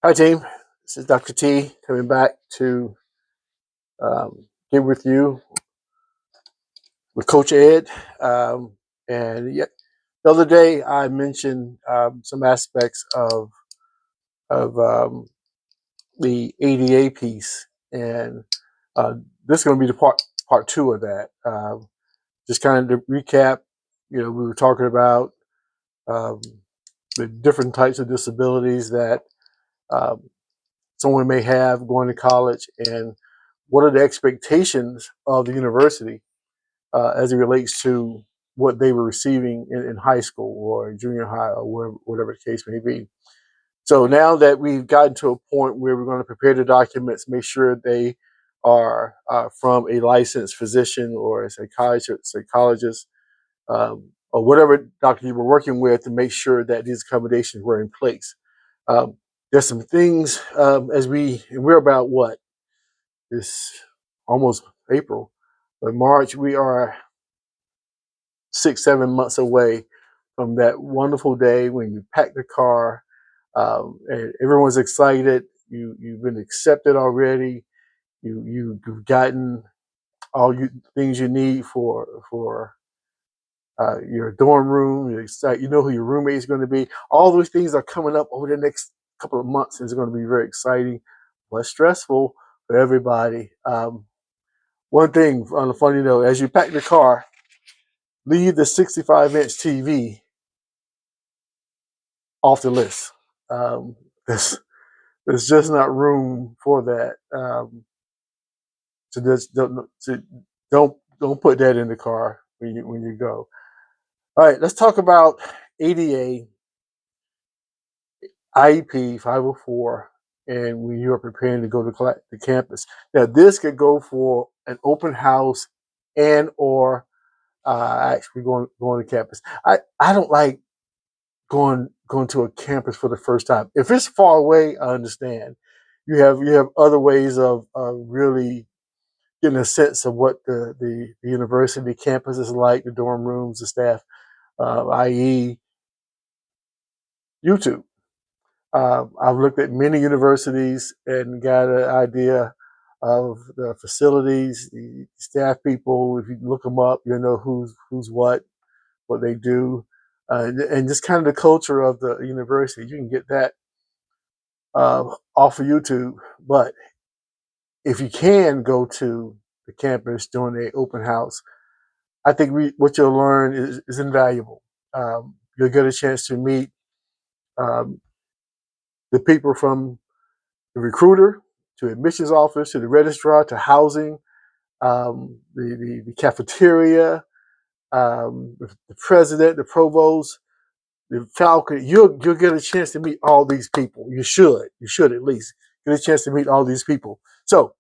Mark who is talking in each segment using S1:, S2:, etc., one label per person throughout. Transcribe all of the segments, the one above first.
S1: Hi, team. This is Dr. T coming back to get with you with Coach Ed. And yet, the other day, I mentioned some aspects of the ADA piece, and this is going to be the part two of that. Just kind of to recap, we were talking about um, the different types of disabilities that um, someone may have going to college, and what are the expectations of the university as it relates to what they were receiving in high school or junior high or whatever the case may be. So now that we've gotten to a point where we're going to prepare the documents, make sure they are from a licensed physician or a psychologist, or whatever doctor you were working with, to make sure that these accommodations were in place. Um, there's some things and we're about what? It's almost April. But March, we are 6, 7 months away from that wonderful day when you pack the car, and everyone's excited. You've been accepted already. You've gotten all things you need for your dorm room. You're excited. You know who your roommate is going to be. All those things are coming up over the next couple of months. It's going to be very exciting, but stressful for everybody. One thing on a funny note, as you pack the car, leave the 65-inch TV off the list. Um, there's just not room for that. So don't put that in the car when you go. All right, let's talk about ADA IEP 504, and when you are preparing to go to the campus. Now, this could go for an open house and or actually going to campus. I don't like going to a campus for the first time. If it's far away, I understand. You have other ways of really getting a sense of what the university campus is like, the dorm rooms, the staff, i.e., YouTube. I've looked at many universities and got an idea of the facilities, the staff people. If you look them up, you know who's what they do, and just kind of the culture of the university. You can get that off of YouTube, but if you can go to the campus during the open house, I think what you'll learn is invaluable. You'll get a chance to meet um, the people from the recruiter to admissions office to the registrar to housing, the cafeteria, the president, the provost, the Falcon. You'll get a chance to meet all these people. You should at least get a chance to meet all these people. So,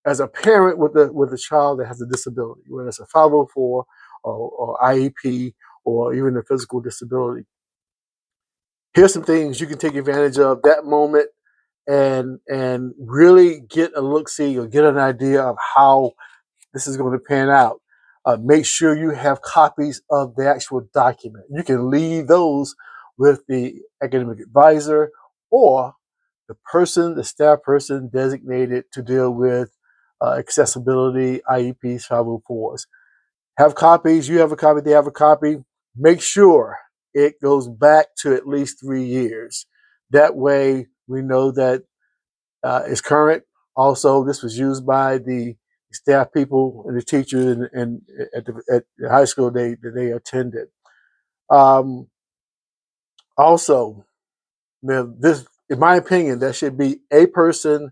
S1: as a parent with a child that has a disability, whether it's a 504 or IEP or even a physical disability, here's some things you can take advantage of that moment and really get a look see or get an idea of how this is going to pan out. Make sure you have copies of the actual document. You can leave those with the academic advisor or the staff person designated to deal with accessibility IEPs 504s. Have copies, you have a copy, they have a copy. Make sure it goes back to at least 3 years. That way we know that it's current. Also, this was used by the staff people and the teachers and at the high school that they attended. Um, also, this, in my opinion, there should be a person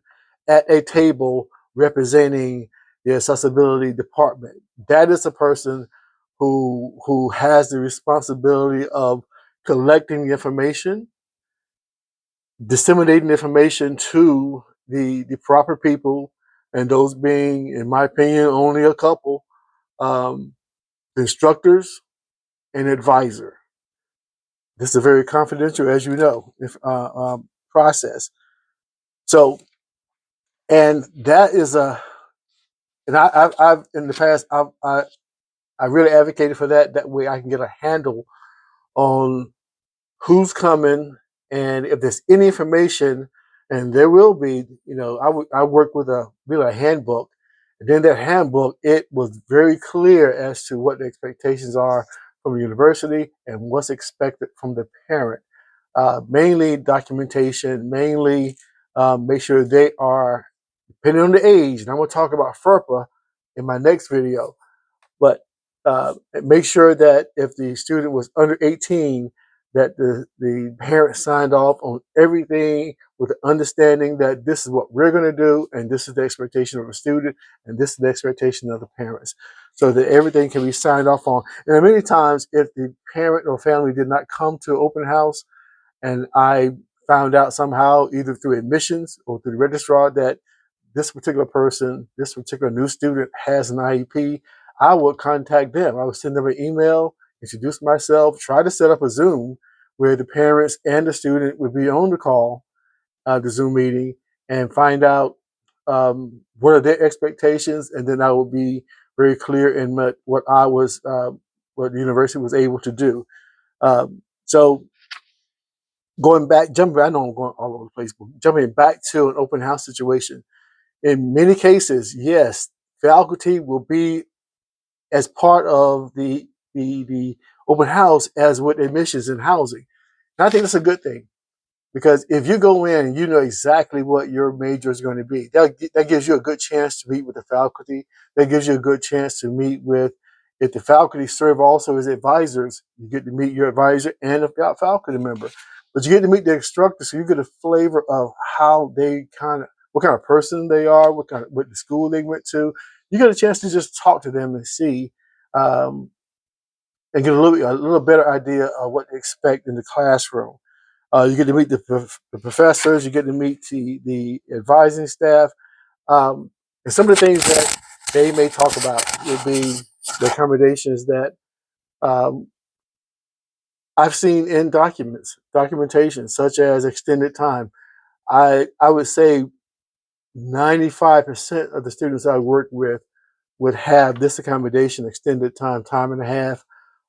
S1: at a table representing the accessibility department. That is a person who has the responsibility of collecting the information, disseminating information to the proper people, and those being, in my opinion, only a couple: um, instructors and advisor. This is a very confidential, as you know, process. So, and that is and I've in the past, I really advocated for that. That way, I can get a handle on who's coming, and if there's any information And there will be, I work with a handbook, and then that handbook, it was very clear as to what the expectations are from the university and what's expected from the parent. Mainly documentation, mainly make sure they are, depending on the age, and I'm going to talk about FERPA in my next video, but make sure that if the student was under 18, that the parent signed off on everything with the understanding that this is what we're going to do, and this is the expectation of the student, and this is the expectation of the parents, so that everything can be signed off on. And many times, if the parent or family did not come to open house, and I found out somehow, either through admissions or through the registrar, that this particular person, this particular new student has an IEP, I would contact them. I would send them an email, introduce myself, try to set up a Zoom where the parents and the student would be on the call, the Zoom meeting, and find out what are their expectations, and then I would be very clear in what the university was able to do. So going back, jumping, I know I'm going all over the place, but jumping back to an open house situation. In many cases, yes, faculty will be as part of the open house as with admissions and housing. And I think that's a good thing, because if you go in and you know exactly what your major is going to be, that gives you a good chance to meet with the faculty. That gives you a good chance to meet with, if the faculty serve also as advisors, you get to meet your advisor and a faculty member. But you get to meet the instructor, so you get a flavor of how they what kind of person they are, what the school they went to. You get a chance to just talk to them and see, um, and get a little better idea of what to expect in the classroom. You get to meet the professors. You get to meet the advising staff. And some of the things that they may talk about would be the accommodations that um, I've seen in documentation, such as extended time. I would say 95% of the students I work with would have this accommodation, extended time and a half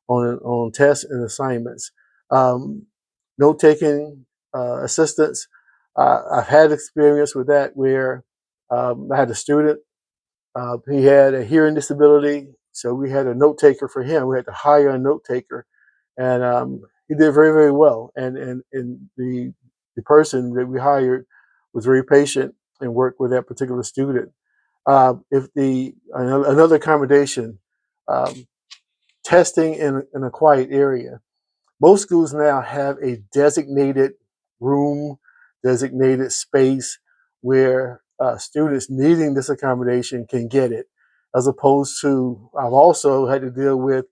S1: on tests and assignments. Um, Note taking assistance. I've had experience with that where I had a student. He had a hearing disability, so we had a note taker for him. We had to hire a note taker, and he did very, very well. And the person that we hired was very patient and worked with that particular student. If the Another accommodation, um, testing in a quiet area. Most schools now have a designated room, designated space where students needing this accommodation can get it, as opposed to, I've also had to deal with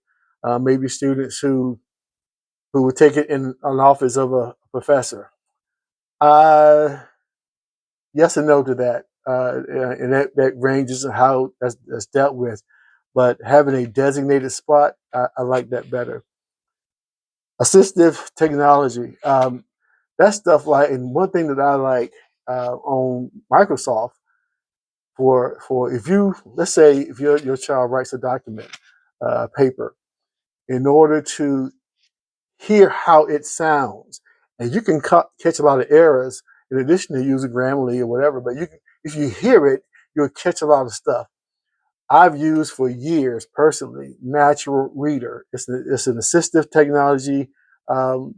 S1: maybe students who would take it in an office of a professor. Uh, yes and no to that, and that ranges in how that's dealt with. But having a designated spot, I like that better. Assistive technology. That stuff, like, and one thing that I like on Microsoft, for if you, let's say if your child writes a document, paper, in order to hear how it sounds, and you can catch a lot of errors in addition to using Grammarly or whatever, but if you hear it, you'll catch a lot of stuff. I've used for years personally Natural Reader. It's an assistive technology um,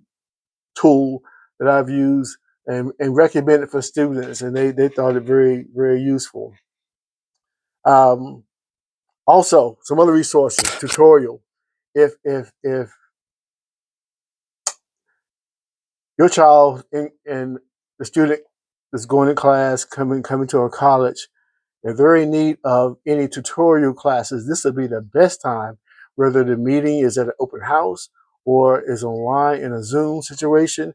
S1: tool that I've used and recommended for students, and they thought it very, very useful. Um, Also, some other resources, tutorial. If your child and the student is going to class, coming to a college, if they're in need of any tutorial classes, this would be the best time, whether the meeting is at an open house or is online in a Zoom situation.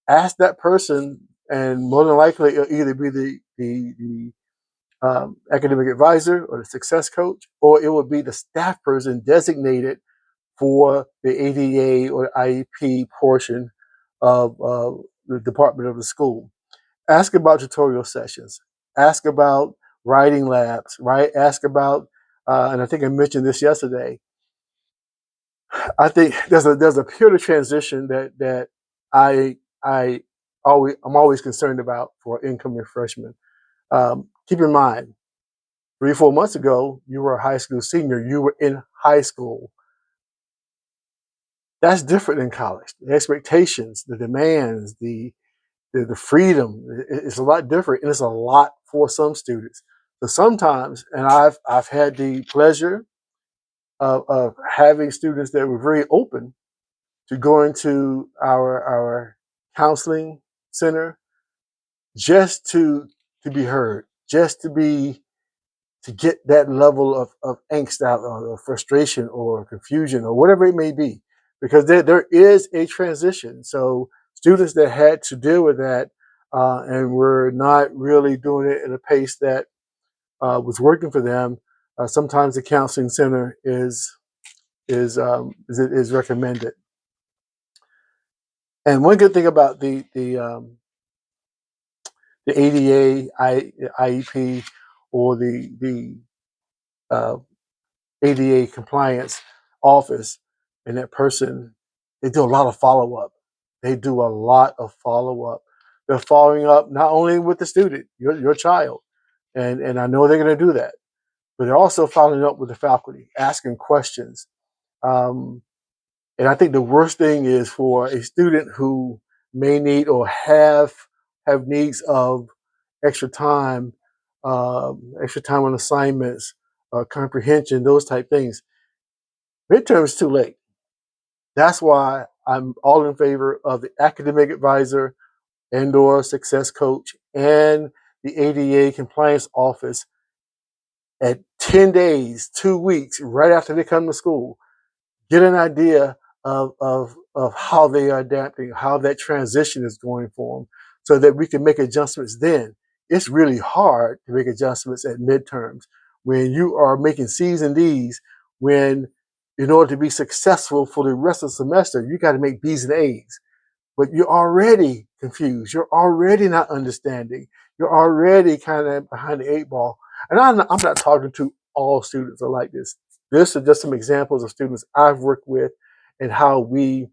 S1: Ask that person, and more than likely it'll either be the academic advisor or the success coach, or it will be the staff person designated for the ADA or IEP portion of the department of the school. Ask about tutorial sessions. Ask about writing labs, right? Ask about, and I think I mentioned this yesterday. I think there's a period of transition that I I'm always concerned about for incoming freshmen. Keep in mind, 3 or 4 months ago, you were a high school senior. You were in high school. That's different in college. The expectations, the demands, the freedom is a lot different, and it's a lot for some students. So sometimes, and I've had the pleasure of having students that were very open to going to our counseling center just to be heard, just to get that level of angst out or frustration or confusion or whatever it may be, because there is a transition. So students that had to deal with that and were not really doing it at a pace that was working for them, sometimes the counseling center is recommended. And one good thing about the ADA IEP or the uh, ADA compliance office and that person, they do a lot of follow up. They do a lot of follow up. They're following up not only with the student, your child, and I know they're going to do that, but they're also following up with the faculty, asking questions. Um, and I think the worst thing is for a student who may need or have needs of extra time, extra time on assignments, comprehension, those type things. Midterm is too late. That's why I'm all in favor of the academic advisor and or success coach and the ADA compliance office at 10 days, 2 weeks, right after they come to school. Get an idea of how they are adapting, how that transition is going for them, so that we can make adjustments then. It's really hard to make adjustments at midterms when you are making C's and D's, when in order to be successful for the rest of the semester, you got to make B's and A's. But you're already confused. You're already not understanding. You're already kind of behind the eight ball. And I'm not talking to all students are like this. This are just some examples of students I've worked with and how the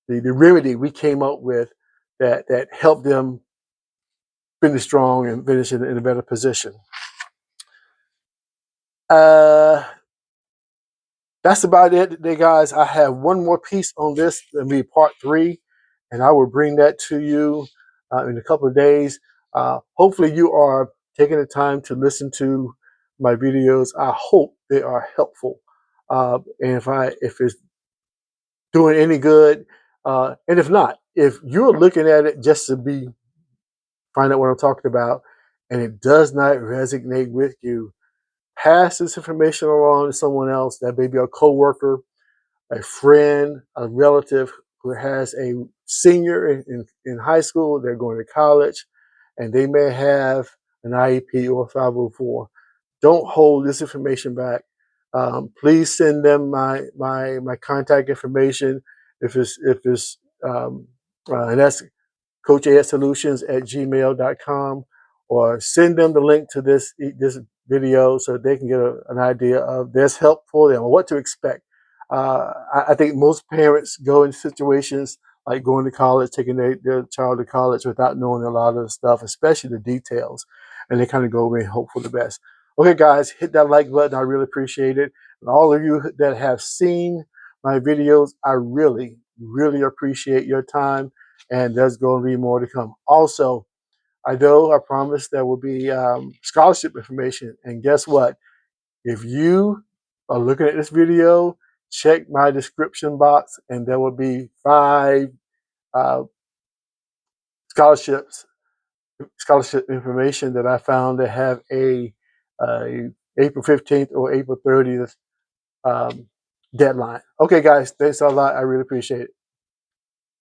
S1: remedy we came up with that helped them finish strong and finish in a better position. Uh, that's about it today, guys. I have one more piece on this. It'll be part 3, and I will bring that to you in a couple of days. Hopefully, you are taking the time to listen to my videos. I hope they are helpful. And if it's doing any good, and if not, if you're looking at it just to find out what I'm talking about, and it does not resonate with you, pass this information along to someone else. That may be a coworker, a friend, a relative who has a senior in high school. They're going to college, and they may have an IEP or 504. Don't hold this information back. Please send them my contact information if it's and that's coachadsolutions@gmail.com, or send them the link to this video so they can get an idea of this help for them or what to expect. I think most parents go in situations like going to college, taking their child to college without knowing a lot of the stuff, especially the details, and they kind of go away and hope for the best. Okay, guys, hit that like button. I really appreciate it. And all of you that have seen my videos, I really, really appreciate your time, and there's going to be more to come. Also, I promised there will be scholarship information, and guess what? If you are looking at this video, check my description box, and there will be 5 uh, scholarships, scholarship information that I found that have a April 15th or April 30th deadline. Okay, guys, thanks a lot. I really appreciate it.